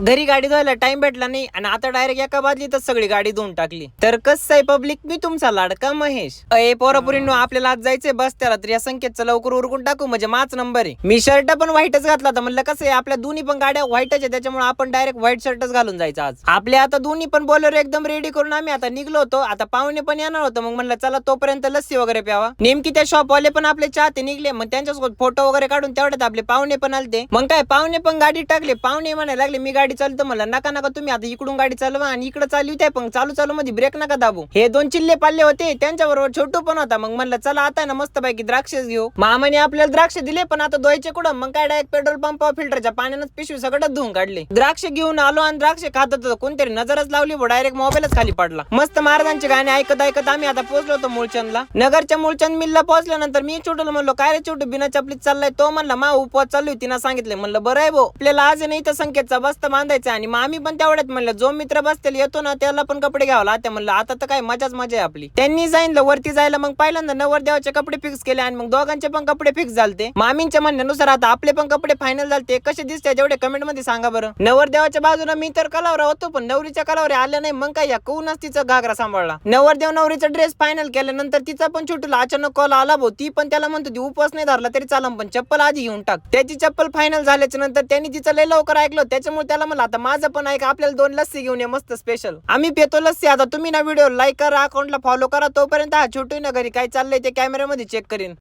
घरी गाडी धुवायला टाइम भेटला नाही आणि आता डायरेक्ट एका बादलीतच सगळी गाडी धुवून टाकली. तर कसं आहे पब्लिक, मी तुमचा लाडका महेश. पोरापुरींनो, आपल्याला आज जायचंय बस त्याला, तर या संकेतचं लवकर उरकून टाकू म्हणजे माझ नंबर आहे. मी शर्ट पण व्हाईटच घातला तर म्हणलं कसं आहे आपल्या दोन्ही पण गाड्या व्हाईटच आहे, त्याच्यामुळे आपण डायरेक्ट व्हाईट शर्टच घालून जायचं आज. आपल्या आता दोन्ही पण बोलेरो एकदम रेडी करून आम्ही आता निघलो होतो. आता पाहुणे पण येणार होतं, मग म्हणलं चला तोपर्यंत लस्सी वगैरे प्यावा. नेमकी त्या शॉपवाले पण आपले चाहते निघले, मग त्यांच्यासोबत फोटो वगैरे काढून तेवढ्यात आपले पाहुणे पण आलते. मग काय पाहुणे पण गाडी टाकले. पाहुणे म्हणायला लागले मी गाडी चालतो. म्हणलं नका नका, तुम्ही आता इकडून गाडी चालवा आणि इकडे चालू त्या, पण चालू मध्ये ब्रेक नका दाबू. हे दोन चिल्ले पाल्ले होते, त्यांच्याबरोबर छोटू पण होता. मग म्हणलं चला आता ना मस्त पैकी द्राक्षच घेऊ. मामाने आपल्याला द्राक्ष दिले, पण आता धुवायचे कुठं? मग काय डायरेक्ट पेट्रोल पंपावर फिल्टरच्या पाण्यानं पिशवी सगळं धुवून काढले. द्राक्ष घेऊन आलो आणि द्राक्ष खात होतो, कोणतरी नजरच लावली, डायरेक्ट मोबाईलच खाली पडला. मस्त महाराजांचे गाणे ऐकत ऐकत आम्ही आता पोहोचलो होतो मूळचंदला. नगरच्या मूळचंद मिलला पोहोचल्यानंतर मी छोटूला म्हणलो काय रे छोटू बिना चपलीत चाललाय? तो म्हणला मा उपवास चालू आहे, तिनं सांगितले. म्हणलं बरं आहे भाऊ, आपल्याला आज नाही तर संकेतचा बस्ता बांधायचा. आणि आम्ही पण तेवढ्यात म्हणलं जो मित्र बसतील येतो ना त्याला पण कपडे घ्यावं लागते. म्हणलं आता तर काय मजाच मजा आहे आपली. त्यांनी सांगितलं वरती जायला. मग पहिल्यांदा नवरदेवाचे कपडे फिक्स केले आणि मग दोघांचे पण कपडे फिक्स झालते. मामींच्या म्हणण्यानुसार आता आपले पण कपडे फायनल झालते. कसे दिसते जेवढे कमेंट मध्ये सांगा बरं. नवरदेवाच्या बाजूला मी तर कलावरा होतो, पण नवरीच्या कलावरे आल्या नाही. मग काय या कऊनच तिचा घागरा सांभाळला. नवरदेव नवरीचा ड्रेस फायनल केल्यानंतर तिचा पण छोटूला अचानक कॉल आला भाऊ. ती पण त्याला म्हणतो ती उपवास नाही धरला तरी चालम, पण चप्पल आधी घेऊन टाक. त्याची चप्पल फायनल झाल्याच्या नंतर त्यांनी तिचं लय लवकर ऐकलं, त्याच्यामुळे त्याला म्हणलं आता माझं पण ऐक, आपल्याला 2 लस्सी घेऊन ये मस्त स्पेशल. आम्ही पितो लस्सी. आता तुम्ही ना व्हिडिओ लाईक करा, अकाउंटला फॉलो करा. तोपर्यंत हा छोटू ना घरी काय चाललंय ते कॅमेऱ्यामध्ये चेक करीन.